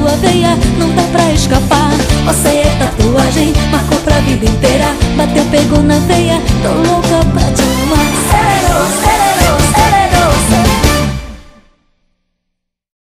tua veia, não dá pra escapar. Você é tatuagem, marcou pra vida inteira. Bateu, pegou na veia, tô louca pra te amar. Zero, zero.